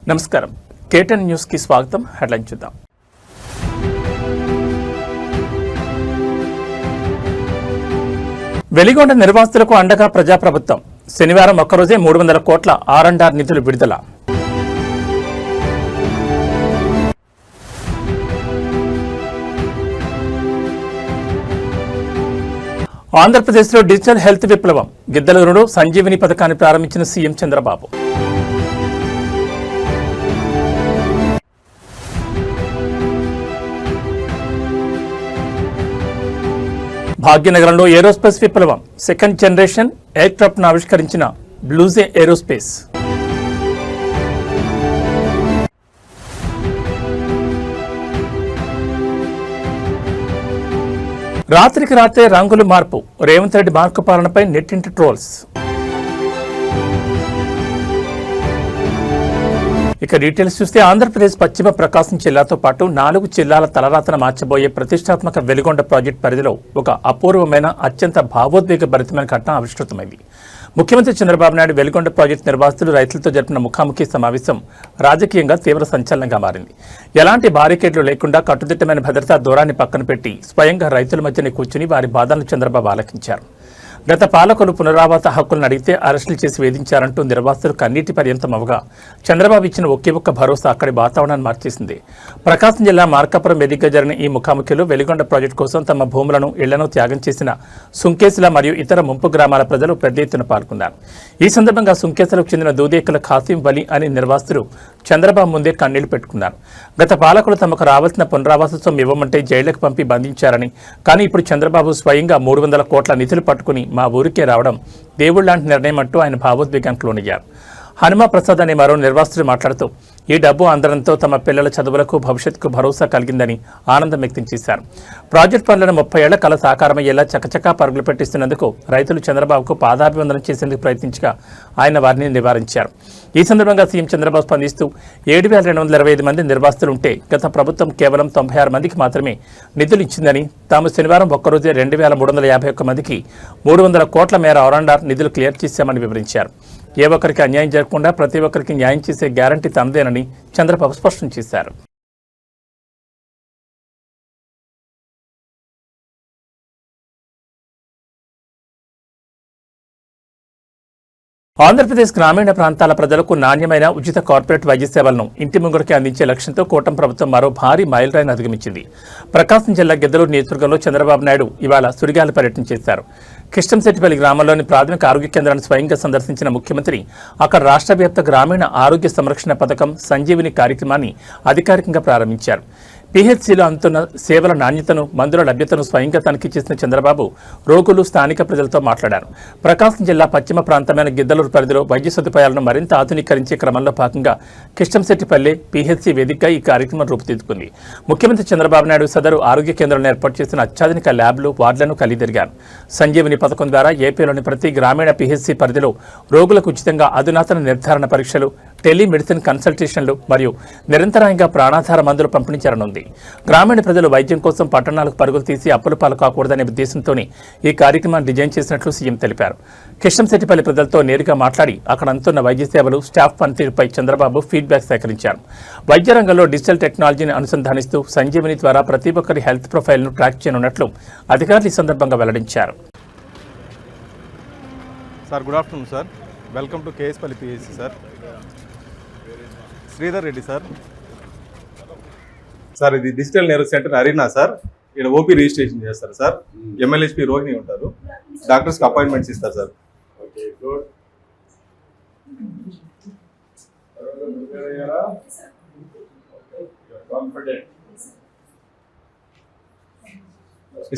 నమస్కారం కేటన్ న్యూస్ కి స్వాగతం. హెడ్లైన్ చూద్దాం. వెలిగొండ నిర్వాసితులకు అండగా ప్రజాప్రభుత్వం. శనివారం ఒక్కరోజే 300 కోట్ల R&R నిధులు విడుదల. ఆంధ్రప్రదేశ్లో డిజిటల్ హెల్త్ విప్లవం. గిద్దలూరులో సంజీవిని పథకాన్ని ప్రారంభించిన సీఎం చంద్రబాబు. భాగ్యనగరంలో ఏరోస్పేస్ విప్లవం. సెకండ్ జనరేషన్ ఎయిర్ క్రాఫ్ట్ ను ఆవిష్కరించిన బ్లూజే ఏరోస్పేస్. రాత్రికి రాత్రే రంగులు మార్పు. రేవంత్ రెడ్డి మార్కు పాలనపై నెట్టింటి ట్రోల్స్. ఇక డీటెయిల్స్ చూస్తే ఆంధ్రప్రదేశ్ పశ్చిమ ప్రకాశం జిల్లాతో పాటు 4 జిల్లాల తలరాతన మార్చబోయే ప్రతిష్టాత్మక వెలిగొండ ప్రాజెక్టు పరిధిలో ఒక అపూర్వమైన అత్యంత భావోద్వేగభరితమైన ఘటన ఆవిష్కృతమైంది. ముఖ్యమంత్రి చంద్రబాబు నాయుడు వెలిగొండ ప్రాజెక్టు నిర్వాసితులు రైతులతో జరిపిన ముఖాముఖి సమావేశం రాజకీయంగా తీవ్ర సంచలనంగా మారింది. ఎలాంటి బారికేడ్లు లేకుండా కట్టుదిట్టమైన భద్రతా దూరాన్ని పక్కన పెట్టి స్వయంగా రైతుల మధ్యనే కూర్చుని వారి బాధలను చంద్రబాబు ఆలకించారు. గత పాలకులు పునరావాస హక్కులను అడిగితే అరెస్టులు చేసి వేధించారంటూ నిర్వాసితులు కన్నీటి పర్యంతం అవగా చంద్రబాబు ఇచ్చిన ఒకే ఒక్క భరోసా అక్కడి వాతావరణాన్ని మార్చేసింది. ప్రకాశం జిల్లా మార్కాపురం వేదికగా జరిగిన ఈ ముఖాముఖిలో వెలిగొండ ప్రాజెక్టు కోసం తమ భూములను ఇళ్లను త్యాగం చేసిన సుంకేసుల మరియు ఇతర ముంపు గ్రామాల ప్రజలు పెద్ద ఎత్తున పాల్గొన్నారు. ఈ సందర్భంగా సుంకేసులకు చెందిన దూదేకుల ఖాసిం వలి అనే నిర్వాసితులు చంద్రబాబు ముందే కన్నీళ్లు పెట్టుకున్నారు. గత పాలకులు తమకు రావాల్సిన పునరావాస సొమ్ము ఇవ్వమంటే జైళ్లకు పంపి బంధించారని, కానీ ఇప్పుడు చంద్రబాబు స్వయంగా 300 కోట్ల నిధులు పట్టుకుని మా ఊరికే రావడం దేవుళ్లాంటి నిర్ణయం అంటూ ఆయన భావోద్వేగానికి లోనయ్యారు. హనుమ ప్రసాద్ అనే మరో నిర్వాసితులు మాట్లాడుతూ ఈ డబ్బు అందడంతో తమ పిల్లల చదువులకు భవిష్యత్తుకు భరోసా కలిగిందని ఆనందం వ్యక్తం చేశారు. ప్రాజెక్టు పనులను 30 ఏళ్ల కల సాకారమయ్యేలా చకచకా పరుగులు పెట్టిస్తున్నందుకు రైతులు చంద్రబాబుకు పాదాభివందనం చేసేందుకు ప్రయత్నించగా ఆయన వారిని నివారించారు. ఈ సందర్భంగా సీఎం చంద్రబాబు స్పందిస్తూ 7,225 మంది నిర్వాసితులు ఉంటే గత ప్రభుత్వం కేవలం 96 మందికి మాత్రమే నిధులు ఇచ్చిందని, తాము శనివారం ఒక్కరోజే 2,351 మందికి 300 కోట్ల మేర R&R నిధులు క్లియర్ చేశామని వివరించారు. ఏ ఒక్కరికి అన్యాయం జరగకుండా ప్రతి ఒక్కరికి న్యాయం చేసే గ్యారంటీ తమదేనని చంద్రబాబు స్పష్టం చేశారు. ఆంధ్రప్రదేశ్ గ్రామీణ ప్రాంతాల ప్రజలకు నాణ్యమైన ఉచిత కార్పొరేట్ వైద్య సేవలను ఇంటి ముంగడికి అందించే లక్ష్యంతో కూటమి ప్రభుత్వం మరో భారీ మైలురాయిని అధిగమించింది. ప్రకాశం జిల్లా గిద్దలూరు నియోజకవర్గంలో చంద్రబాబు నాయుడు ఇవాళ సుడిగాలి పర్యటన చేశారు. కిష్టంశెట్టిపల్లి గ్రామంలోని ప్రాథమిక ఆరోగ్య కేంద్రాన్ని స్వయంగా సందర్శించిన ముఖ్యమంత్రి అక్కడ రాష్ట్ర వ్యాప్త గ్రామీణ ఆరోగ్య సంరక్షణ పథకం సంజీవిని కార్యక్రమాన్ని అధికారికంగా ప్రారంభించారు. పీహెచ్సీలో అందుతున్న సేవల నాణ్యతను, మందుల లభ్యతను స్వయంగా తనిఖీ చేసిన చంద్రబాబు రోగులు, స్థానిక ప్రజలతో మాట్లాడారు. ప్రకాశం జిల్లా పశ్చిమ ప్రాంతమైన గిద్దలూరు పరిధిలో వైద్య సదుపాయాలను మరింత ఆధునీకరించే క్రమంలో భాగంగా కిష్టంశెట్టిపల్లి పీహెచ్సీ వేదికగా ఈ కార్యక్రమం రూపుదిద్దుకుంది. ముఖ్యమంత్రి చంద్రబాబు నాయుడు సదరు ఆరోగ్య కేంద్రంలో ఏర్పాటు చేసిన అత్యాధునిక ల్యాబ్లు, వార్డులను కలిదిరిగారు. సంజీవిని పథకం ద్వారా ఏపీలోని ప్రతి గ్రామీణ పీహెచ్సీ పరిధిలో రోగులకు ఉచితంగా అధునాతన నిర్ధారణ పరీక్షలు, టెలిమెడిసిన్ కన్సల్టేషన్లు మరియు నిరంతరాయంగా ప్రాణాధార మందులు పంపిణీ చేరనుంది. గ్రామీణ ప్రజలు వైద్యం కోసం పట్టణాలకు పరుగులు తీసి అప్పుల పాలు కాకూడదనే ఉద్దేశంతోనే ఈ కార్యక్రమాన్ని డిజైన్ చేసినట్లు సీఎం తెలిపారు. కిష్టంశెట్టిపల్లి ప్రజలతో నేరుగా మాట్లాడి అక్కడ అందుతున్న వైద్య సేవలు, స్టాఫ్ పనితీరుపై చంద్రబాబు ఫీడ్బ్యాక్ సేకరించారు. వైద్య రంగంలో డిజిటల్ టెక్నాలజీని అనుసంధానిస్తూ సంజీవని ద్వారా ప్రతి ఒక్కరి హెల్త్ ప్రొఫైల్ను ట్రాక్ చేయనున్నట్లు అధికారులు ఈ సందర్భంగా వెల్లడించారు. Sir, good afternoon sir. Welcome to కేఎస్పల్లి PHC sir. Sridhar Reddy sir. Sir, ఇది digital nerve centre Arena sir. ఇక్కడ ఓపీ రిజిస్ట్రేషన్ చేస్తారు సార్. MLHP రోహిణి ఉంటారు. డాక్టర్స్కి అపాయింట్మెంట్స్ ఇస్తారు సార్.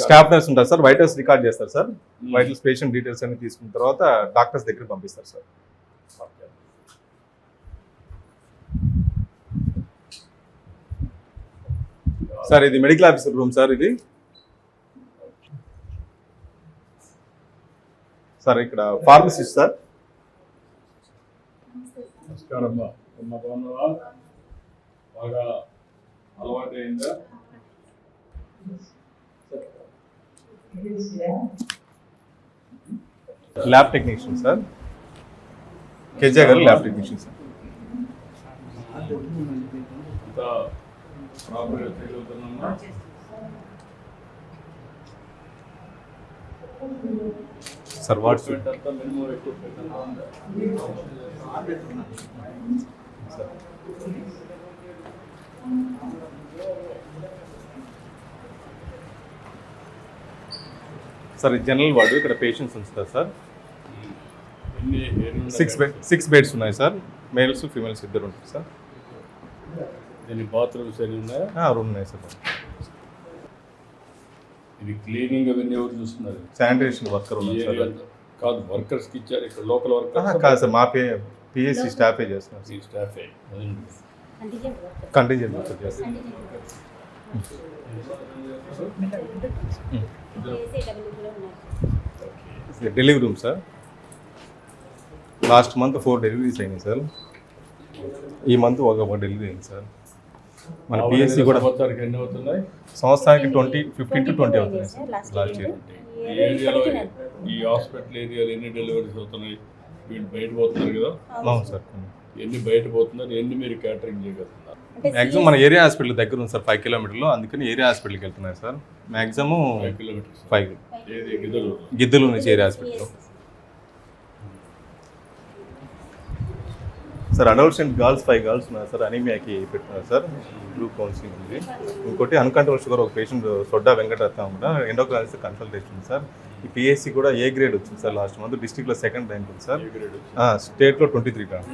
స్టాఫ్ నర్స్ ఉంటారు సార్. వైటల్స్ రికార్డ్ చేస్తారు సార్. వైటల్స్ పేషెంట్ డీటెయిల్స్ అన్ని తీసుకున్న తర్వాత డాక్టర్స్ దగ్గర పంపిస్తారు సార్. సార్, ఇది మెడికల్ ఆఫీసర్ రూమ్ సార్. ఇది సార్ ఇక్కడ ఫార్మసిస్ట్ సార్. బాగా అలవాటైందా? Lab technician sir. కేజే గారు ల్యాబ్ టెక్నీషియన్ సార్. అంతా ప్రాపర్గా చేయగలుగుతున్నామా? సార్ వాట్స్ అంతా మినిమం ఎక్విప్మెంట్ అంతా ఉందా? సార్ జనరల్ వార్డు ఇక్కడ పేషెంట్స్ ఉంచుతారు సార్. ఎన్ని 6 బెడ్స్ ఉన్నాయి సార్. మేల్స్ ఫీమేల్స్ ఇద్దరు ఉంటారు సార్. దీని బాత్రూమ్స్ ఎన్ని ఉన్నాయా? రూమ్ ఉన్నాయి సార్. ఇది క్లీనింగ్ అవన్నీ ఎవరు చూస్తున్నారు? శానిటేషన్ వర్కర్ ఈ ఉన్నారు ఏరియా సార్. అంతా కాదు, వర్కర్స్కి ఇచ్చారు ఇక్కడ లోకల్ వర్కర్స్ కాదు సార్, మా పిఎస్సి స్టాఫే చేస్తున్నారు ఈ స్టాఫే. కంటింజెంట్ వర్కర్ చేస్తారు. Delivery room sir. Last month 4 deliveries అయినాయి సార్. ఈ మంత్ ఒక డెలివరీ అయింది సార్. మన పిఎస్సి కూడా సంవత్సరానికి ఎన్ని అవుతున్నాయి? సంవత్సరానికి 15 to 20 అవుతుంది సార్ లాస్ట్ ఇయర్. ఈ ఏరియాలో ఈ హాస్పిటల్ ఏరియాలో ఎన్ని డెలివరీస్ అవుతున్నాయి? వీళ్ళు బయట పోతున్నారు కదా? అవును సార్. ఎన్ని బయట పోతున్నారు, ఎన్ని మీరు క్యాటరింగ్ చేయగలుగుతున్నారు? మ్యాక్సిమం మన ఏరియా హాస్పిటల్ దగ్గర ఉంది సార్, 5 కిలోమీటర్లు. అందుకని ఏరియా హాస్పిటల్కి వెళ్తున్నాయి సార్. మ్యాక్సిమం 5 కిలోమీటర్స్ 5 ఏది గిద్దలు? గిద్దలు నుంచి area hospital sir. Adults and girls 5 girls ఉన్నారు సార్. అనీమియాకి పెట్టున్నారు సార్. గ్రూప్ కౌన్సిలింగ్ ఉంది. ఇంకోటి అన్కంట్రోల్ షుగర్ ఒక పేషెంట్ సొడ్డా వెంకటరత్నం కూడా ఎండోక్రైనాలజిస్ట్ కన్సల్టేషన్ సార్. ఈ పిఎస్సి కూడా ఏ గ్రేడ్ వచ్చింది సార్. లాస్ట్ మంత్ డిస్ట్రిక్ట్లో 2nd ర్యాంక్ ఉంది సార్. స్టేట్లో 23 ర్యాంక్.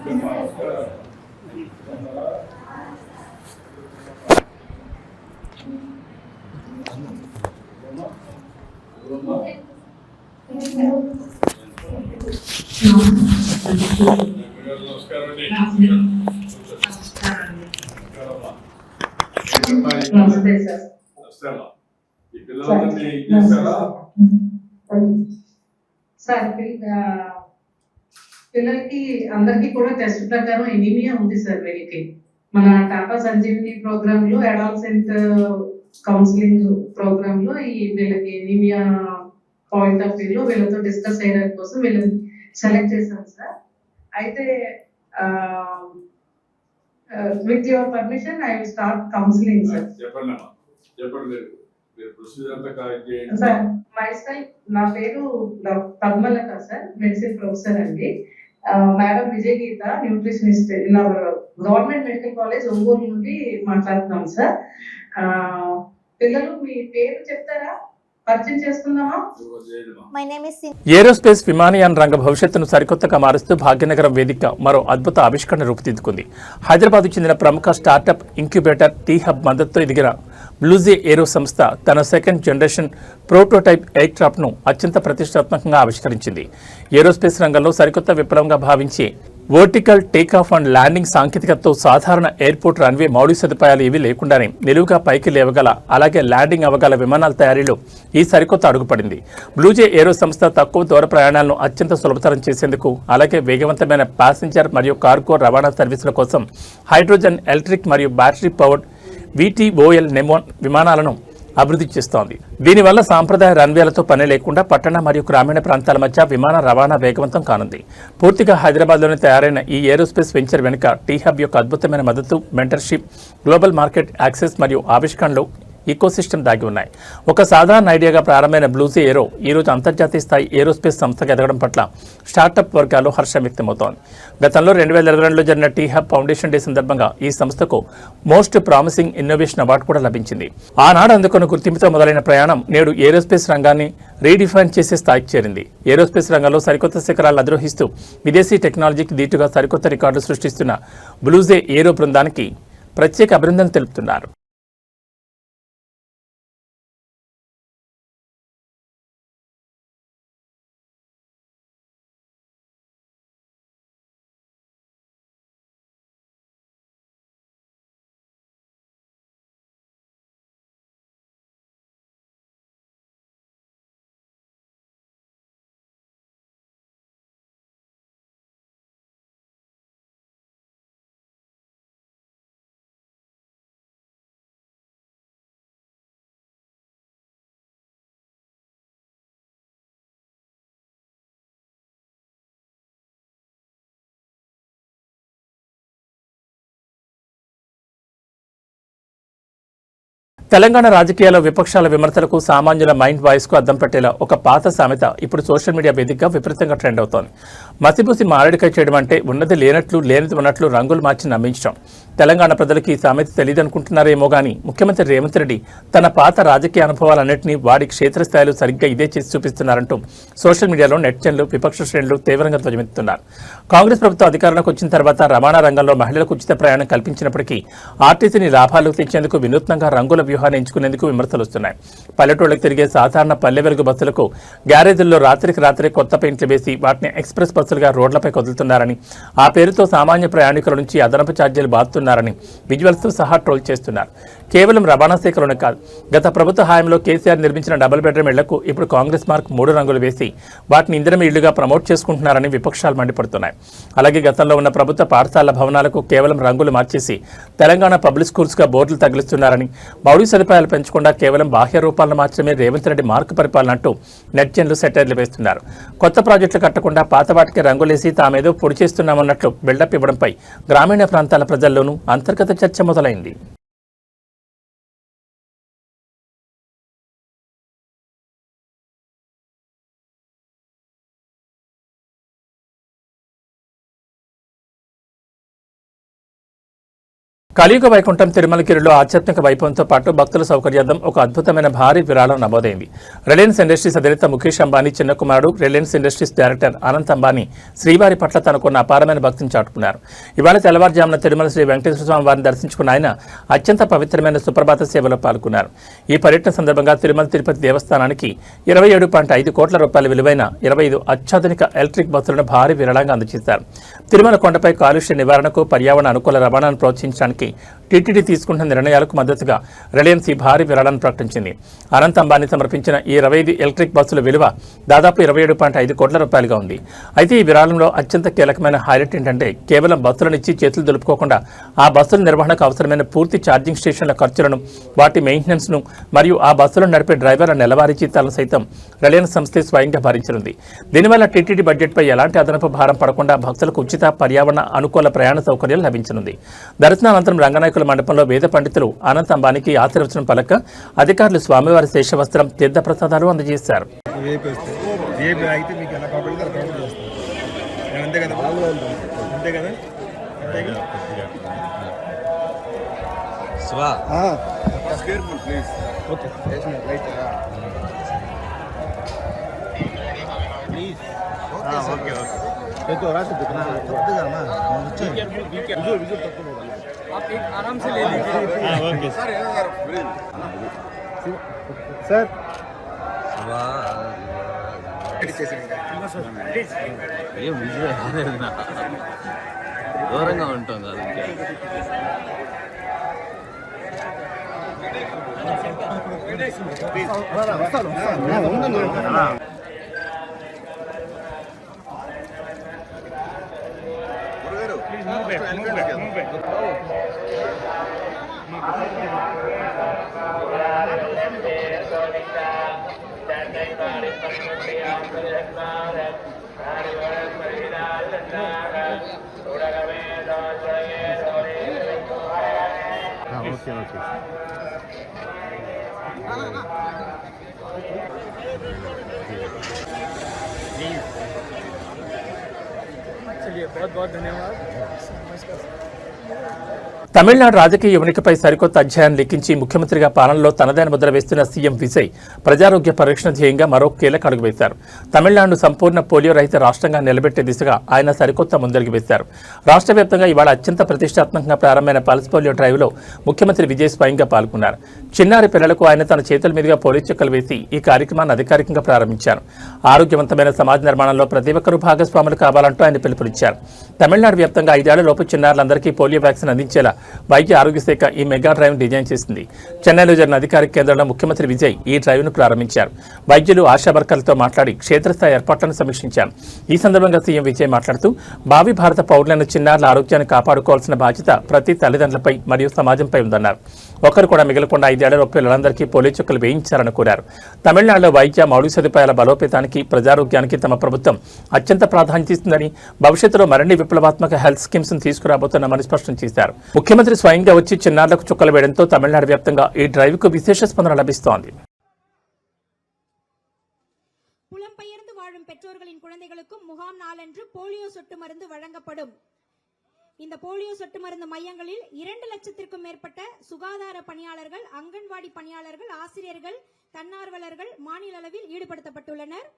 నమస్కారం అండి. నమస్తే సార్. నమస్తే అమ్మా. ఈ పిల్లలందరినీ చేస్తారా? సార్ పిల్లలకి అందరికీ కూడా టెస్ట్ ప్రకారం ఎనీమియా ఉంది సార్. వీళ్ళకి మన టాటా సంజీవిని ప్రోగ్రామ్ లో అడాల్సెంట్ కౌన్సిలింగ్ ప్రోగ్రామ్ లో ఈ వీళ్ళకి ఎనీమియా పాయింట్ ఆఫ్ వ్యూ లో వీళ్ళతో డిస్కస్ చేయడానికి కోసం వీళ్ళని సెలెక్ట్ చేశాం సార్. అయితే with your permission I will start counselling sir. చెప్పండి అమ్మా, చెప్పండి. మీరు ప్రొసీజర్ అంతా కరెక్ట్ చేయండి సార్. నా పేరు పద్మలత సార్, మెడిసిన్ ప్రొఫెసర్ అండి. Madam Vijay Geetha, nutritionist in our government medical college Ongole నుండి మాట్లాడుతున్నాం సార్. పిల్లలు మీ పేరు చెప్తారా? పరిచయం చేసుకుందామా? ఏరోస్పేస్ విమానయాన రంగ భవిష్యత్తును సరికొత్తగా మారుస్తూ భాగ్యనగరం వేదిక మరో అద్భుత ఆవిష్కరణ రూపుదిద్దుకుంది. హైదరాబాద్కు చెందిన ప్రముఖ స్టార్టప్ ఇంక్యుబేటర్ టీ-హబ్ మద్దతుతో ఎదిగిన బ్లూజే ఏరో సంస్థ తన 2nd జనరేషన్ ప్రోటోటైప్ ఎయిర్క్రాఫ్ట్ను అత్యంత ప్రతిష్టాత్మకంగా ఆవిష్కరించింది. ఏరోస్పేస్ రంగంలో సరికొత్త విప్లవంగా భావించి వర్టికల్ టేకాఫ్ అండ్ ల్యాండింగ్ సాంకేతికతతో సాధారణ ఎయిర్పోర్ట్ రన్వే మౌలిక సదుపాయాలు ఏవీ లేకుండానే నిలువుగా పైకి లేవగల, అలాగే ల్యాండింగ్ అవ్వగల విమానాల తయారీలో ఈ సరికొత్త అడుగుపడింది. బ్లూజే ఏరో సంస్థ తక్కువ దూర ప్రయాణాలను అత్యంత సులభతరం చేసేందుకు, అలాగే వేగవంతమైన ప్యాసింజర్ మరియు కార్గో రవాణా సర్వీసుల కోసం హైడ్రోజన్, ఎలక్ట్రిక్ మరియు బ్యాటరీ పవర్డ్ VTOL నెమోన్ విమానాలను అభివృద్ధి చేస్తోంది. దీనివల్ల సాంప్రదాయ రన్వేలతో పని లేకుండా పట్టణ మరియు గ్రామీణ ప్రాంతాల మధ్య విమాన రవాణా వేగవంతం కానుంది. పూర్తిగా హైదరాబాద్లోనే తయారైన ఈ ఏరోస్పేస్ వెంచర్ వెనుక టీ-హబ్ యొక్క అద్భుతమైన మద్దతు, మెంటర్షిప్, గ్లోబల్ మార్కెట్ యాక్సెస్ మరియు ఆవిష్కరణలు ఈకోసిస్టమ్ దాగి ఉన్నాయి. ఒక సాధారణ ఐడియాగా ప్రారంభమైన బ్లూజే ఏరో ఈరోజు అంతర్జాతీయ స్థాయి ఏరోస్పేస్ సంస్థగా ఎదగడం పట్ల స్టార్టప్ వర్గాల్లో హర్షం వ్యక్తమవుతోంది. గతంలో 2022లో జరిగిన టీ-హబ్ ఫౌండేషన్ డే సందర్భంగా ఈ సంస్థకు మోస్ట్ ప్రామిసింగ్ ఇన్నోవేషన్ అవార్డు కూడా లభించింది. ఆనాడు అందుకున్న గుర్తింపుతో మొదలైన ప్రయాణం నేడు ఏరోస్పేస్ రంగాన్ని రీడిఫైన్ చేసే స్థాయికి చేరింది. ఏరోస్పేస్ రంగంలో సరికొత్త శిఖరాలను అధిరోహిస్తూ విదేశీ టెక్నాలజీకి దీటుగా సరికొత్త రికార్డులు సృష్టిస్తున్న బ్లూజే ఏరో బృందానికి ప్రత్యేక అభినందనలు తెలుపుతున్నారు. తెలంగాణ రాజకీయాల్లో విపక్షాల విమర్శలకు సామాన్యుల మైండ్ వాయిస్ కు అద్దం పెట్టేలా ఒక పాత సామెత ఇప్పుడు సోషల్ మీడియా వేదికగా విపరీతంగా ట్రెండ్ అవుతోంది. మసిబూసి మారేడుకాయ చేయడం అంటే ఉన్నది లేనట్లు లేనిది ఉన్నట్లు రంగులు మార్చి నమ్మించడం. తెలంగాణ ప్రజలకు ఈ సామెత తెలియదనుకుంటున్నారేమో గానీ ముఖ్యమంత్రి రేవంత్ రెడ్డి తన పాత రాజకీయ అనుభవాలన్నింటినీ వాడి క్షేత్రస్థాయిలో సరిగ్గా ఇదే చేసి చూపిస్తున్నారంటూ సోషల్ మీడియాలో నెటిజన్లు విపక్ష శ్రేణులు తీవ్రంగా ధ్వజమెత్తుతున్నారు. కాంగ్రెస్ ప్రభుత్వం అధికారంలోకి వచ్చిన తర్వాత రవాణా రంగంలో మహిళలకు ఉచిత ప్రయాణం కల్పించినప్పటికీ ఆర్టీసీని లాభాలకు తెచ్చేందుకు వినూత్నంగా రంగుల వ్యూహాన్ని ఎంచుకునేందుకు విమర్శలు వస్తున్నాయి. పల్లెటూళ్లకు తిరిగే సాధారణ పల్లె వెలుగు బస్సులకు గ్యారేజీల్లో రాత్రికి రాత్రి కొత్త పెయింట్లు వేసి వాటిని ఎక్స్ప్రెస్ బస్సులుగా రోడ్లపై కదులుతున్నారని, ఆ పేరుతో సామాన్య ప్రయాణికుల నుంచి అదనపు ఛార్జీలు బాదుతున్నారని విజువల్స్తో సహా ట్రోల్ చేస్తున్నారు. కేవలం రవాణా శాఖలోనే కాదు, గత ప్రభుత్వ హయాంలో కేసీఆర్ నిర్మించిన డబుల్ బెడ్రూమ్ ఇళ్లకు ఇప్పుడు కాంగ్రెస్ మార్క్ 3 రంగులు వేసి వాటిని ఇందిరమ ఇళ్లుగా ప్రమోట్ చేసుకుంటున్నారని విపక్షాలు మండిపడుతున్నాయి. అలాగే గతంలో ఉన్న ప్రభుత్వ పాఠశాలల భవనాలకు కేవలం రంగులు మార్చేసి తెలంగాణ పబ్లిక్ స్కూల్స్గా బోర్డులు తగిలిస్తున్నారని, మౌలిక సదుపాయాలు పెంచకుండా కేవలం బాహ్య రూపాలను మాత్రమే రేవంత్ రెడ్డి మార్కు పరిపాలన అంటూ నెటిజన్లు సెటైర్లు వేస్తున్నారు. కొత్త ప్రాజెక్టులు కట్టకుండా పాత వాటికి రంగులేసి తామేదో పొడి చేస్తున్నామన్నట్లు బిల్డప్ ఇవ్వడంపై గ్రామీణ ప్రాంతాల ప్రజల్లోనూ అంతర్గత చర్చ మొదలైంది. కలియుగ వైకుంఠం తిరుమలగిరిలో ఆధ్యాత్మిక వైభవంతో పాటు భక్తుల సౌకర్యార్థం ఒక అద్భుతమైన భారీ విరాళం నమోదైంది. రిలయన్స్ ఇండస్ట్రీస్ అధినేత ముఖేష్ అంబానీ చిన్న కుమారుడు Reliance industries director Anant Ambani శ్రీవారి పట్ల తనకున్న అపారమైన భక్తిని చాటుకున్నారు. ఇవాళ తెల్లవారుజామున తిరుమల శ్రీ వెంకటేశ్వర స్వామి వారిని దర్శించుకున్న ఆయన అత్యంత పవిత్రమైన సుప్రభాత సేవలో పాల్గొన్నారు. ఈ పర్యటన సందర్భంగా తిరుమల తిరుపతి దేవస్థానానికి 27.5 కోట్ల రూపాయల విలువైన 25 అత్యాధునిక ఎలక్ట్రిక్ బస్సులను భారీ విరాళంగా అందజేశారు. తిరుమల కొండపై కాలుష్య నివారణకు, పర్యావరణ అనుకూల రవాణాను ప్రోత్సహించడానికి టీటీడీ తీసుకుంటున్న నిర్ణయాలకు మద్దతుగా రిలయన్స్ ఈ భారీ విరాళాన్ని ప్రకటించింది. అనంత్ అంబానీ సమర్పించిన ఈ 25 ఎలక్ట్రిక్ బస్సుల విలువ దాదాపు 27.5 కోట్ల రూపాయలుగా ఉంది. అయితే ఈ విరాళంలో అత్యంత కీలకమైన హైలైట్ ఏంటంటే కేవలం బస్సులనిచ్చి చేతులు దులుపుకోకుండా ఆ బస్సుల నిర్వహణకు అవసరమైన పూర్తి ఛార్జింగ్ స్టేషన్ల ఖర్చులను, వాటి మెయింటెనెన్స్ను మరియు ఆ బస్సులను నడిపే డ్రైవర్ల నెలవారీ జీతాలను సైతం రిలయన్స్ సంస్థే స్వయంగా భరించనుంది. దీనివల్ల టీటీడీ బడ్జెట్పై ఎలాంటి అదనపు భారం పడకుండా భక్తులకు ఉచిత, పర్యావరణ అనుకూల ప్రయాణ సౌకర్యాలు లభించనుంది. దర్శనానంతరం రంగనాయకుల మండపంలో వేద పండితులు అనంత్ అంబానీకి ఆశీర్వచనం పలక అధికారులు స్వామివారి శేషవస్త్రం, తీర్థప్రసాదాలు అందజేశారు. आप एक आराम से ले लीजिए। Okay sir. सर ఏం విజువల్ రాలేదు నా దూరంగా ఉంటాం కాదు चलिए, बहुत बहुत धन्यवाद। తమిళనాడు రాజకీయ ఉనికిపై సరికొత్త అధ్యాయాన్ని లిఖించి ముఖ్యమంత్రిగా పాలనలో తనదైన ముద్ర వేస్తున్న సీఎం విజయ్ ప్రజారోగ్య పరిరక్షణ ధ్యేయంగా మరో కీలక అడుగు వేశారు. తమిళనాడును సంపూర్ణ పోలియో రహిత రాష్ట్రంగా నిలబెట్టే దిశగా ఆయన సరికొత్త ముందడుగు వేశారు. రాష్ట్ర వ్యాప్తంగా ఇవాళ అత్యంత ప్రతిష్టాత్మకంగా ప్రారంభమైన పల్స్ పోలియో డ్రైవ్లో ముఖ్యమంత్రి విజయ్ స్వయంగా పాల్గొన్నారు. చిన్నారి పిల్లలకు ఆయన తన చేతుల మీదుగా పోలియో చుక్కలు వేసి ఈ కార్యక్రమాన్ని అధికారికంగా ప్రారంభించారు. ఆరోగ్యవంతమైన సమాజ నిర్మాణంలో ప్రతి ఒక్కరూ భాగస్వాములు కావాలంటూ ఆయన పిలుపునిచ్చారు. తమిళనాడు వ్యాప్తంగా 5 ఏళ్లలోపు చిన్నారులందరికీ పోలియో వ్యాక్సిన్ అందించేలా వైద్య ఆరోగ్య శాఖ ఈ మెగా డ్రైవ్ డిజైన్ చేసింది. చెన్నైలో జరిగిన అధికారిక కేంద్రంలో ముఖ్యమంత్రి విజయ్ ఈ డ్రైవ్ను ప్రారంభించారు. వైద్యులు, ఆశా వర్కర్లతో మాట్లాడి క్షేత్రస్థాయి ఏర్పాట్లను సమీక్షించారు. ఈ సందర్భంగా సీఎం విజయ్ మాట్లాడుతూ భావి భారత పౌరులైన చిన్నారుల ఆరోగ్యాన్ని కాపాడుకోవాల్సిన బాధ్యత ప్రతి తల్లిదండ్రులపై మరియు సమాజంపై ఉందన్నారు. ఒకరు కూడా మిగలకుండా 5 ఏళ్లలోపు పిల్లలందరికీ పోలియో చుక్కలు వేయించారని కోరారు. తమిళనాడులో వైద్య మౌలిక సదుపాయాల బలోపేతానికి, ప్రజారోగ్యానికి తమ ప్రభుత్వం అత్యంత ప్రాధాన్యత ఇస్తుందని, భవిష్యత్తులో మరిన్ని విప్లవాత్మక హెల్త్ స్కీమ్స్ తీసుకురాబోతున్నామని స్పష్టం చేశారు. ముఖ్యమంత్రి స్వయంగా వచ్చి చిన్నారులకు చుక్కలు వేయడంతో తమిళనాడు వ్యాప్తంగా ఈ డ్రైవ్కు విశేష స్పందన లభిస్తోంది. புலம்பெயர்ந்து வாழும் பெற்றோர்களின் குழந்தைகளுக்கும் முகாம் நாளன்று போலியோ சொட்டு மருந்து வழங்கப்படும். இந்த போலியோ சொட்டு மருந்து மையங்களில் 2 லட்சத்திற்கும் மேற்பட்ட சுகாதார பணியாளர்கள், அங்கன்வாடி பணியாளர்கள், ஆசிரியர்கள், தன்னார்வலர்கள் மாநில அளவில் ஈடுபடுத்தப்பட்டுள்ளனர்.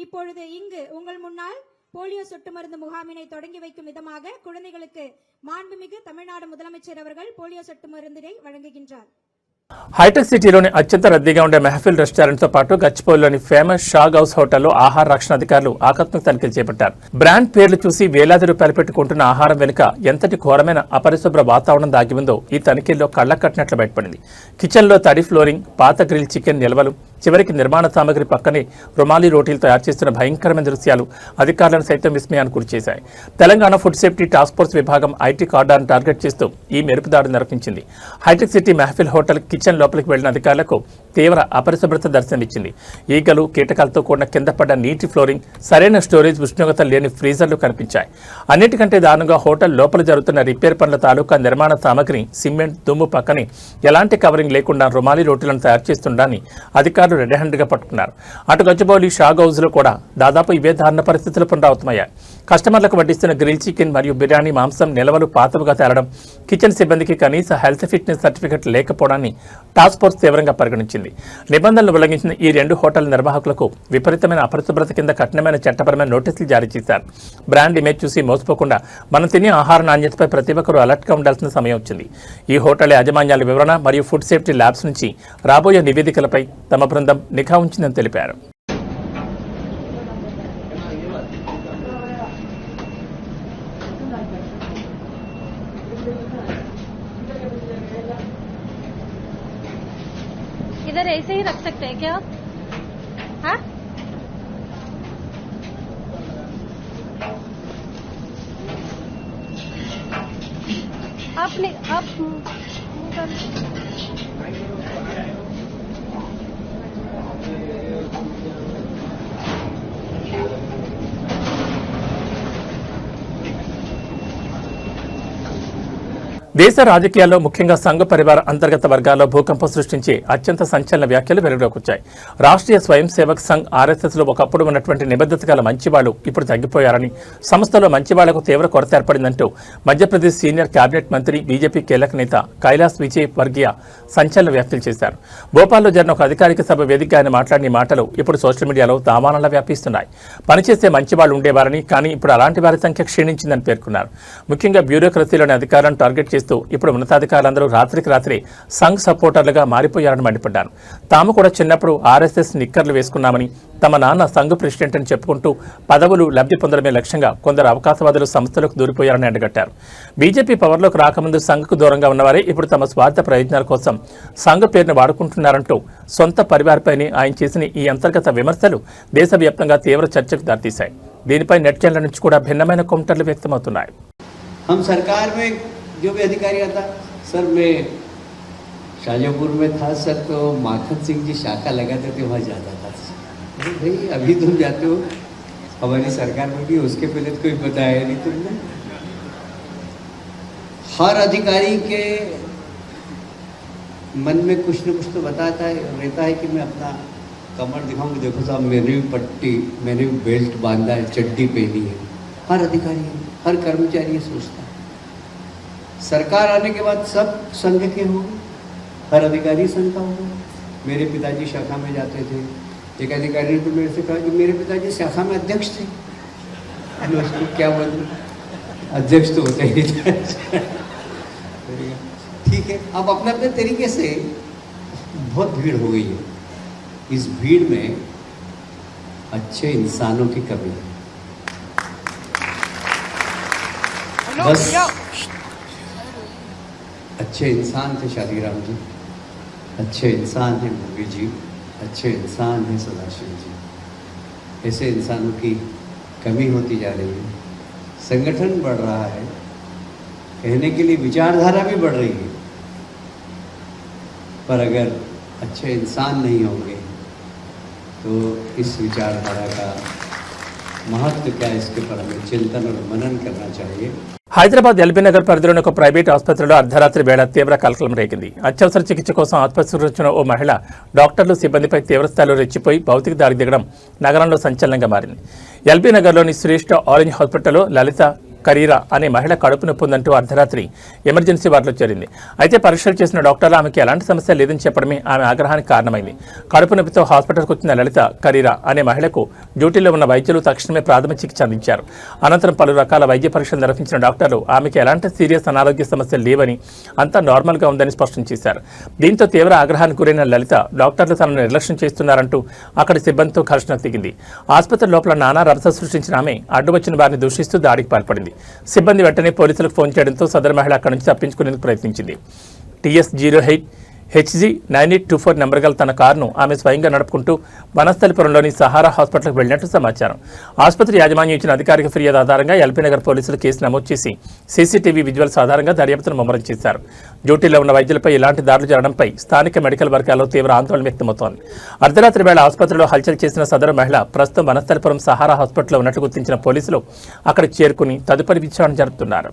இப்பொழுது இங்கு உங்கள் முன்னால் போலியோ சொட்டு மருந்து முகாமினை தொடங்கி வைக்கும் விதமாக குழந்தைகளுக்கு மாண்புமிகு தமிழ்நாடு முதலமைச்சர் அவர்கள் போலியோ சொட்டு மருந்தினை வழங்குகின்றார். హైటెక్ సిటీలోని అత్యంత రద్దీగా ఉండే మెహఫిల్ రెస్టారెంట్తో పాటు గచ్చిబౌలిలోని ఫేమస్ షాగ్ హౌస్ హోటల్లో ఆహార రక్షణ అధికారులు ఆకస్మిక తనిఖీలు చేపట్టారు. బ్రాండ్ పేర్లు చూసి వేలాది రూపాయలు పెట్టుకుంటున్న ఆహారం వెనుక ఎంతటి ఘోరమైన అపరిశుభ్ర వాతావరణం దాగి ఉందో ఈ తనిఖీల్లో కళ్లకు కట్టినట్లు బయటపడింది. కిచెన్లో తడి ఫ్లోరింగ్, పాత గ్రిల్ చికెన్ నిల్వలు, చివరికి నిర్మాణ సామగ్రి పక్కనే రుమాలి రోటీలు తయారు చేస్తున్న భయంకరమైన దృశ్యాలు అధికారులను సైతం విస్మయానికి గురిచేశాయి. Telangana food safety task force విభాగం ఐటీ కార్డార్ను టార్గెట్ చేస్తూ ఈ మెరుపుదాడులు నిర్వహించింది. Hitech city Mehfil hotel kitchen లోపలికి వెళ్లిన అధికారులకు తీవ్ర అపరిశుభ్రత దర్శనమిచ్చింది. ఈగలు, కీటకాలతో కూడిన కింద పడ్డ నీటి ఫ్లోరింగ్, సరైన స్టోరేజ్, ఉష్ణోగ్రత లేని ఫ్రీజర్లు కనిపించాయి. అన్నిటికంటే దారుణంగా హోటల్ లోపల జరుగుతున్న రిపేర్ పనుల తాలూకా నిర్మాణ సామగ్రి, సిమెంట్, దుమ్ము పక్కనే ఎలాంటి కవరింగ్ లేకుండా రుమాలి రోటీలను తయారు చేస్తుండని అధికారులు రెడ్ హ్యాండ్గా పట్టుకున్నారు. అటు గచ్చిబౌలి షాగ్ హౌస్ లో కూడా దాదాపు ఇవే దారుణ పరిస్థితులు పునరావృతమయ్యాయి. కస్టమర్లకు వడ్డిస్తున్న గ్రిల్ చికెన్ మరియు బిర్యానీ మాంసం నిల్వలు పాతవుగా తేలడం, కిచెన్ సిబ్బందికి కనీస హెల్త్ ఫిట్నెస్ సర్టిఫికెట్ లేకపోవడాన్ని టాస్క్ ఫోర్స్ తీవ్రంగా పరిగణించింది. నిబంధనలు ఉల్లంఘించిన ఈ 2 హోటల్ నిర్వాహకులకు విపరీతమైన అపరిశుభ్రత కింద కఠినమైన చట్టపరమైన నోటీసులు జారీ చేశారు. బ్రాండ్ ఇమేజ్ చూసి మోసపోకుండా మనం తినే ఆహార నాణ్యతపై ప్రతి ఒక్కరూ అలర్ట్గా ఉండాల్సిన సమయం వచ్చింది. ఈ హోటల్ యాజమాన్యాల వివరణ మరియు ఫుడ్ సేఫ్టీ ల్యాబ్స్ నుంచి రాబోయే నివేదికలపై తమ బృందం నిఘా ఉంచిందని తెలిపారు. इधर ऐसे ही रख सकते हैं क्या? हाँ? आप దేశ రాజకీయాల్లో ముఖ్యంగా సంఘ పరివార అంతర్గత వర్గాల్లో భూకంపం సృష్టించి అత్యంత సంచలన వ్యాఖ్యలు వెలుగులోకి వచ్చాయి. రాష్ట్రీయ స్వయం సేవక్ సంఘ్ ఆర్ఎస్ఎస్లో ఒకప్పుడు ఉన్నటువంటి నిబద్ధత గల మంచివాళ్లు ఇప్పుడు తగ్గిపోయారని, సంస్థలో మంచివాళ్లకు తీవ్ర కొరత ఏర్పడిందంటూ మధ్యప్రదేశ్ సీనియర్ కేబినెట్ మంత్రి, బీజేపీ కీలక నేత కైలాస్ విజయ్ వర్గీయ సంచలన వ్యాఖ్యలు చేశారు. భోపాల్లో జరిగిన ఒక అధికారిక సభ వేదికగా ఆయన మాట్లాడిన మాటలు ఇప్పుడు సోషల్ మీడియాలో దామానంలా వ్యాపిస్తున్నాయి. పనిచేసే మంచివాళ్లు ఉండేవారని, కానీ ఇప్పుడు అలాంటి వారి సంఖ్య క్షీణించిందని పేర్కొన్నారు. ముఖ్యంగా బ్యూరోక్రసీలోని అధికారాన్ని టార్గెట్ చేస్తూ ఇప్పుడు ఉన్నతాధికారులందరూ రాత్రికి రాత్రి సంఘ్ సపోర్టర్లుగా మారిపోయారని మండిపడ్డారు. తాము కూడా చిన్నప్పుడు ఆర్ఎస్ఎస్ నిక్కర్లు వేసుకున్నామని, తమ నాన్న సంఘ్ ప్రెసిడెంట్ అని చెప్పుకుంటూ పదవులు, లబ్ధి పొందడమే లక్ష్యంగా కొందరు అవకాశవాదులు సంస్థలకు దూరిపోయారని అడ్డగట్టారు. బీజేపీ పవర్లోకి రాకముందు సంఘ్కు దూరంగా ఉన్నవారే ఇప్పుడు తమ స్వార్థ ప్రయోజనాల కోసం సంఘ్ పేరును వాడుకుంటున్నారంటూ సొంత పరివారపైనే ఆయన చేసిన ఈ అంతర్గత విమర్శలు దేశవ్యాప్తంగా తీవ్ర చర్చకు దారితీశాయి. దీనిపై నెట్జన్ల నుంచి కూడా భిన్నమైన కౌంటర్లు వ్యక్తమవుతున్నాయి. जो भी अधिकारी आता सर, मैं शाहजहाँपुर में था सर, तो माखन सिंह जी शाखा लगाते थे, वहाँ जाता था। अरे भाई अभी तुम जाते हो, हमारी सरकार में भी उसके पहले तो कोई बताया नहीं तुमने। हर अधिकारी के मन में कुछ न कुछ तो बताता है, रहता है कि मैं अपना कमर दिखाऊंगा, देखो साहब मैंने भी पट्टी, मैंने भी बेल्ट बांधा है, चड्डी पहनी है। हर अधिकारी, हर कर्मचारी ये सोचता है। सरकार आने के बाद सब संघ के होंगे, हर अधिकारी संघ का होगा। मेरे पिताजी शाखा में जाते थे, एक अधिकारी ने तो मेरे से कहा कि मेरे पिताजी शाखा में अध्यक्ष थे। मैं उसको क्या बोलूं, अध्यक्ष तो होते ही थे। ठीक है, अब अपने अपने तरीके से बहुत भीड़ हो गई है। इस भीड़ में अच्छे इंसानों की कमी है। बस अच्छे इंसान थे शादीराम जी, अच्छे इंसान हैं मोदी जी, अच्छे इंसान हैं सदाशिव जी। ऐसे इंसानों की कमी होती जा रही है। संगठन बढ़ रहा है, कहने के लिए विचारधारा भी बढ़ रही है, पर अगर अच्छे इंसान नहीं होंगे तो इस विचारधारा का महत्व क्या है इसके पर हमें चिंतन और मनन करना चाहिए। హైదరాబాద్ ఎల్బీ నగర్ పరిధిలోని ఒక ప్రైవేట్ ఆసుపత్రిలో అర్ధరాత్రి వేళ తీవ్ర కలకలం రేగింది. అత్యవసర చికిత్స కోసం ఆసుపత్రికి వచ్చిన ఓ మహిళ డాక్టర్లు సిబ్బందిపై తీవ్రస్థాయిలో రెచ్చిపోయి భౌతిక దాడి దిగడం నగరంలో సంచలనంగా మారింది. ఎల్బీ నగర్లోని శ్రేష్ఠ ఆరెంజ్ హాస్పిటల్లో లలిత కరీరా అనే మహిళ కడుపు నొప్పి ఉందంటూ అర్ధరాత్రి ఎమర్జెన్సీ వార్డులో చేరింది. అయితే పరీక్షలు చేసిన డాక్టర్లు ఆమెకి ఎలాంటి సమస్య లేదని చెప్పడమే ఆమె ఆగ్రహానికి కారణమైంది. కడుపు నొప్పితో హాస్పిటల్కు వచ్చిన లలిత కరీరా అనే మహిళకు డ్యూటీలో ఉన్న వైద్యులు తక్షణమే ప్రాథమిక చికిత్స అందించారు. అనంతరం పలు రకాల వైద్య పరీక్షలు నిర్వహించిన డాక్టర్లు ఆమెకి ఎలాంటి సీరియస్ అనారోగ్య సమస్యలు లేవని, అంతా నార్మల్గా ఉందని స్పష్టం చేశారు. దీంతో తీవ్ర ఆగ్రహానికి గురైన లలిత డాక్టర్లు తనను నిర్లక్ష్యం చేస్తున్నారంటూ అక్కడి సిబ్బందితో ఘర్షణ దిగింది. ఆసుపత్రి లోపల నానా రభస సృష్టించిన ఆమె అడ్డు వచ్చిన వారిని దూషిస్తూ దాడికి పాల్పడింది. సిబ్బంది వెంటనే పోలీసులకు ఫోన్ చేయడంతో సదరు మహిళ అక్కడి నుంచి తప్పించుకునేందుకు ప్రయత్నించింది. TS08 HG 9824 నెంబర్ గల తన కారును ఆమె స్వయంగా నడుపుకుంటూ వనస్థలిపురంలోని సహారా హాస్పిటల్కి వెళ్లినట్టు సమాచారం. ఆసుపత్రి యాజమాన్యం ఇచ్చిన అధికారిక ఫిర్యాదు ఆధారంగా ఎల్బీ నగర్ పోలీసులు కేసు నమోదు చేసి సీసీటీవీ విజువల్స్ ఆధారంగా దర్యాప్తును ముమ్మరం చేశారు. డ్యూటీలో ఉన్న వైద్యులపై ఇలాంటి దాడులు జరగడంపై స్థానిక మెడికల్ వర్గాల్లో తీవ్ర ఆందోళన వ్యక్తమవుతోంది. అర్ధరాత్రి వేళ ఆసుపత్రిలో హల్చల్ చేసిన సదరు మహిళ ప్రస్తుతం వనస్థలిపురం సహారా హాస్పిటల్లో ఉన్నట్టు గుర్తించిన పోలీసులు అక్కడికి చేరుకుని తదుపరి విచారణ జరుపుతున్నారు.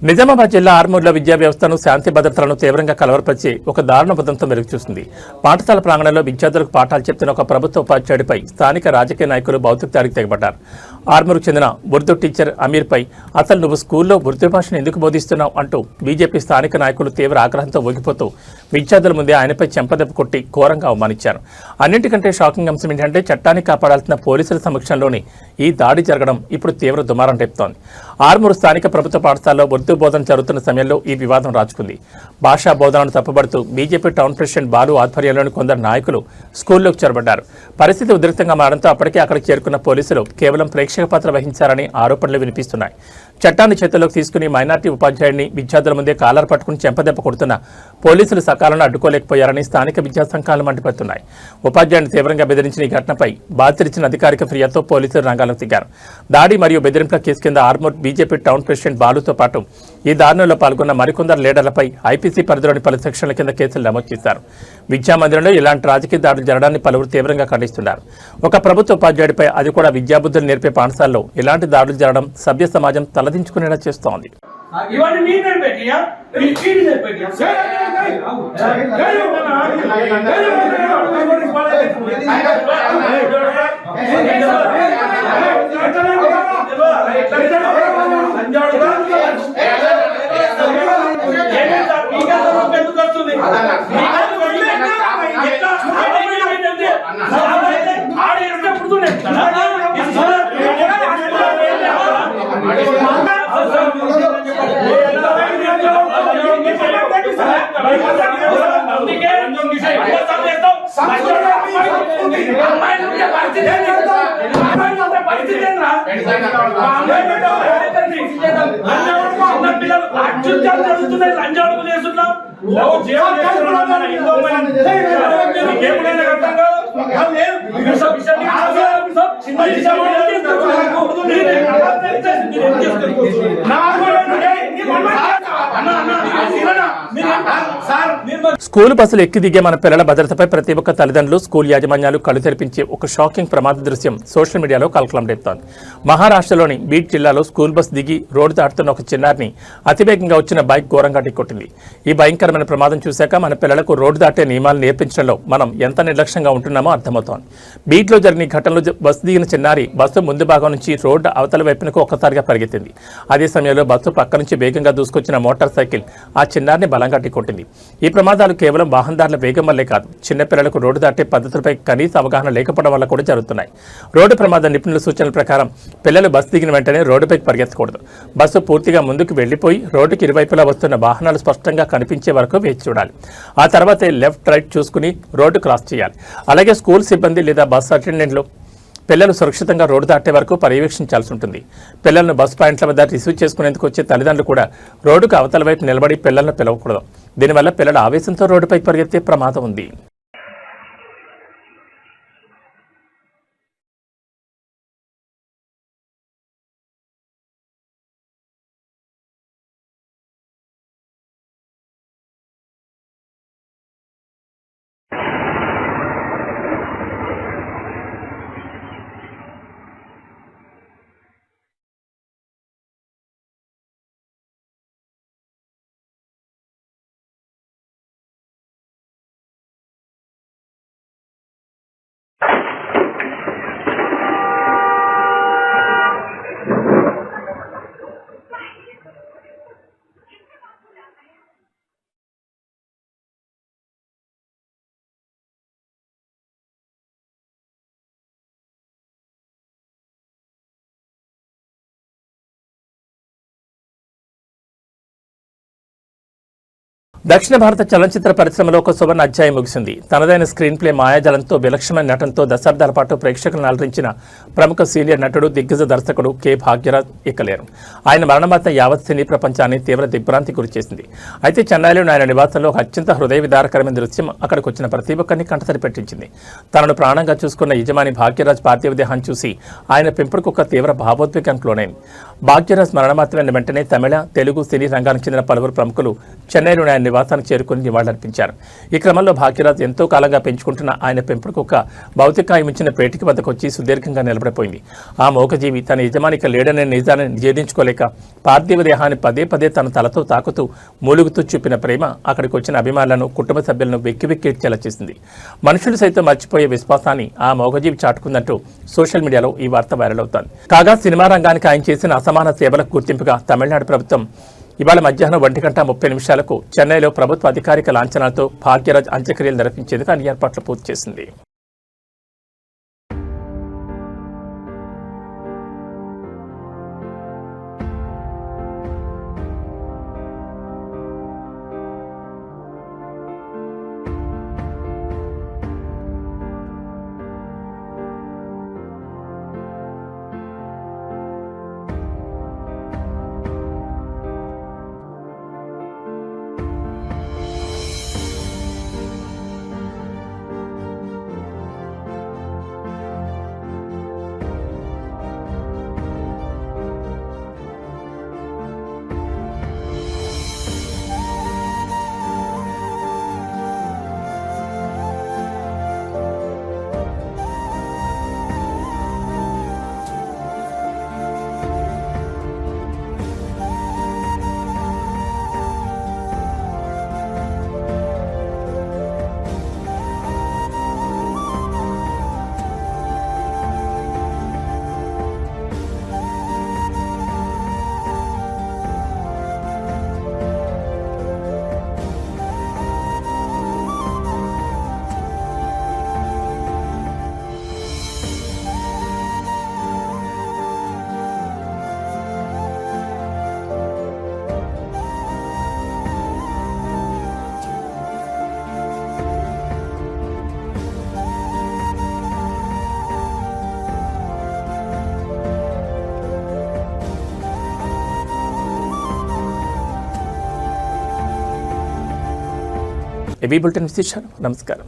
నిజామాబాద్ జిల్లా ఆర్మూర్లో విద్యా వ్యవస్థను, శాంతి భద్రతలను తీవ్రంగా కలవరపరిచి ఒక దారుణ ఉదంతం వెలుగుచూసింది. పాఠశాల ప్రాంగణంలో విద్యార్థులకు పాఠాలు చెప్తున్న ఒక ప్రభుత్వ ఉపాధ్యాయుడిపై స్థానిక రాజకీయ నాయకులు భౌతిక దాడికి తెగబడ్డారు. ఆర్మూర్కు చెందిన ఉర్దూ టీచర్ అమీర్పై అసలు నువ్వు స్కూల్లో ఉర్దూ భాషను ఎందుకు బోధిస్తున్నావు అంటూ బీజేపీ స్థానిక నాయకులు తీవ్ర ఆగ్రహంతో ఊగిపోతూ విద్యార్థుల ముందే ఆయనపై చెంపదెబ్బ కొట్టి ఘోరంగా అవమానించారు. అన్నింటికంటే షాకింగ్ అంశం ఏంటంటే చట్టాన్ని కాపాడాల్సిన పోలీసుల సమక్షంలోనే ఈ దాడి జరగడం ఇప్పుడు తీవ్ర దుమారం రేపుతోంది. ఆర్మూరు స్థానిక ప్రభుత్వ పాఠశాలలో ఉర్దూ బోధన జరుగుతున్న సమయంలో ఈ వివాదం రాజుకుంది. భాషా బోధనను తప్పుబడుతూ బీజేపీ టౌన్ ప్రెసిడెంట్ బాలు ఆధ్వర్యంలోని కొందరు నాయకులు స్కూల్లోకి చొరబడ్డారు. పరిస్థితి ఉద్రిక్తంగా మారడంతో అప్పటికే అక్కడికి చేరుకున్న పోలీసులు కేవలం ప్రేక్షక పాత్ర వహించారని ఆరోపణలు వినిపిస్తున్నాయి. చట్టాన్ని చేతుల్లోకి తీసుకుని మైనార్టీ ఉపాధ్యాయుడిని విద్యార్థుల ముందే కాలర్ పట్టుకుని చెంపదెబ్బ కొడుతున్న పోలీసులు సకాలంలో అడ్డుకోలేకపోయారని స్థానిక విద్యా సంఘాలు మండిపడుతున్నాయి. ఉపాధ్యాయుడిని తీవ్రంగా బెదిరించిన ఈ ఘటనపై బాధితులిచ్చిన అధికారిక ఫిర్యాదుతో పోలీసులు రంగాలకు దిగారు. దాడి మరియు బెదిరింపుల కేసు కింద ఆర్మూర్ బీజేపీ టౌన్ ప్రెసిడెంట్ బాలుతో పాటు ఈ దారుణంలో పాల్గొన్న మరికొందరు లీడర్లపై ఐపీసీ పరిధిలోని పలు సెక్షన్ల కింద కేసులు నమోదు చేశారు. విద్యామందిరంలో ఇలాంటి రాజకీయ దాడులు జరగడాన్ని పలువురు తీవ్రంగా ఖండిస్తున్నారు. ఒక ప్రభుత్వ ఉపాధ్యాయుడిపై, అది కూడా విద్యాబుద్ధులు నేర్పే పాఠశాలలో ఇలాంటి దాడులు జరగడం సభ్య సమాజం తలదించుకునేలా చేస్తోంది. స్కూల్ బస్సులు ఎక్కి దిగే మన పిల్లల భద్రతపై ప్రతి ఒక్క తల్లిదండ్రులు, స్కూల్ యాజమాన్యాలు కళ్ళు తెరిపించే ఒక షాకింగ్ ప్రమాద దృశ్యం సోషల్ మీడియాలో కలకలం రేపుతోంది. మహారాష్ట్రలోని బీడ్ జిల్లాలో స్కూల్ బస్ దిగి రోడ్డు దాటుతున్న ఒక చిన్నారిని అతివేగంగా వచ్చిన బైక్ ఘోరంగా ఢీకొట్టింది. ఈ భయంకరమైన ప్రమాదం చూశాక మన పిల్లలకు రోడ్డు దాటే నియమాలు నేర్పించడంలో మనం ఎంత నిర్లక్ష్యంగా ఉంటున్నామో అర్థమవుతోంది. బీడ్లో జరిగిన ఈ ఘటనలో బస్సు దిగిన చిన్నారి బస్సు ముందు భాగం నుంచి రోడ్డు అవతల వైపునకు ఒక్కసారిగా పరిగెత్తింది. అదే సమయంలో బస్సు పక్క నుంచి వేగంగా దూసుకొచ్చిన మోటార్ సైకిల్ ఆ చిన్నారిని బలంగా ఢీకొట్టింది. ఈ ప్రమాదాలు కేవలం వాహనదారుల వేగం వల్లే కాదు, చిన్నపిల్లలకు రోడ్డు దాటే పద్ధతులపై కనీస అవగాహన లేకపోవడం వల్ల కూడా జరుగుతున్నాయి. రోడ్డు ప్రమాద నిపుణుల సూచనల ప్రకారం పిల్లలు బస్సు దిగిన వెంటనే రోడ్డుపైకి పరిగెత్తకూడదు. బస్సు పూర్తిగా ముందుకు వెళ్లిపోయి రోడ్డుకి ఇరువైపులా వస్తున్న వాహనాలు స్పష్టంగా కనిపించే వరకు వేచి చూడాలి. ఆ తర్వాతే లెఫ్ట్ రైట్ చూసుకుని రోడ్డు క్రాస్ చేయాలి. అలాగే స్కూల్ సిబ్బంది లేదా బస్ అటెండెంట్లు పిల్లలు సురక్షితంగా రోడ్డు దాటే వరకు పర్యవేక్షించాల్సి ఉంటుంది. పిల్లలను బస్ పాయింట్ల వద్ద రిసీవ్ చేసుకునేందుకు వచ్చే తల్లిదండ్రులు కూడా రోడ్డుకు అవతల వైపు నిలబడి పిల్లలను పిలవకూడదు. దీనివల్ల పిల్లల ఆవేశంతో రోడ్డుపై పరిగెత్తే ప్రమాదం ఉంది. దక్షిణ భారత చలనచిత్ర పరిశ్రమలో ఒక సువర్ణ అధ్యాయం ముగిసింది. తనదైన స్క్రీన్ ప్లే, మాయాజాలంతో, విలక్షణమైన నటనతో దశాబ్దాల పాటు ప్రేక్షకులను అలరించిన ప్రముఖ సీనియర్ నటుడు, దిగ్గజ దర్శకుడు కె. భాగ్యరాజ్ ఇక్కలేరు. ఆయన మరణవార్త యావత్ సినీ ప్రపంచాన్ని తీవ్ర దిగ్భ్రాంతి గురిచేసింది. అయితే చెన్నైలోని ఆయన నివాసంలో ఒక అత్యంత హృదయ విదారకరమైన దృశ్యం అక్కడికి వచ్చిన ప్రతి ఒక్కరిని కంటతడి పెట్టించింది. తనను ప్రాణంగా చూసుకున్న యజమాని భాగ్యరాజ్ పార్థివ దేహాన్ని చూసి ఆయన పెంపుడు కుక్క తీవ్ర భావోద్వేగానికి లోనైంది. భాగ్యరాజ్ మరణవార్త వెంటనే తమిళ, తెలుగు సినీ రంగానికి చెందిన పలువురు ప్రముఖులు చెన్నైలోని ఆయన నివాసానికి చేరుకుని నివాళులర్పించారు. ఈ క్రమంలో భాగ్యరాజ్ ఎంతో కాలంగా పెంచుకుంటున్న ఆయన పెంపుడు కుక్క భౌతికాయమించిన పేటికి వద్దకు వచ్చి సుదీర్ఘంగా నిలబడిపోయింది. ఆ మోగజీవి తన యజమానికి లేడనే నిజాన్ని జీర్ణించుకోలేక పార్థివ దేహాన్ని పదే పదే తన తలతో తాకుతూ మూలుగుతూ చూపిన ప్రేమ అక్కడికి వచ్చిన అభిమానులను, కుటుంబ సభ్యులను వెక్కి వెక్కిడ్చేలా చేసింది. మనుషులు సైతం మర్చిపోయే విశ్వాసాన్ని ఆ మోగజీవి చాటుకుందంటూ సోషల్ మీడియాలో ఈ వార్త వైరల్ అవుతోంది. కాగా సినిమా రంగానికి ఆయన చేసిన అసమాన సేవలకు గుర్తింపుగా తమిళనాడు ప్రభుత్వం ఇవాళ మధ్యాహ్నం 1:30 చెన్నైలో ప్రభుత్వ అధికారిక లాంఛనాలతో భాగ్యరాజ్ అంత్యక్రియలు నిర్వహించేందుకు అన్ని ఏర్పాట్లు పూర్తి చేసింది. ఏబీ బులెటిన్ విశేషాలు. నమస్కారం.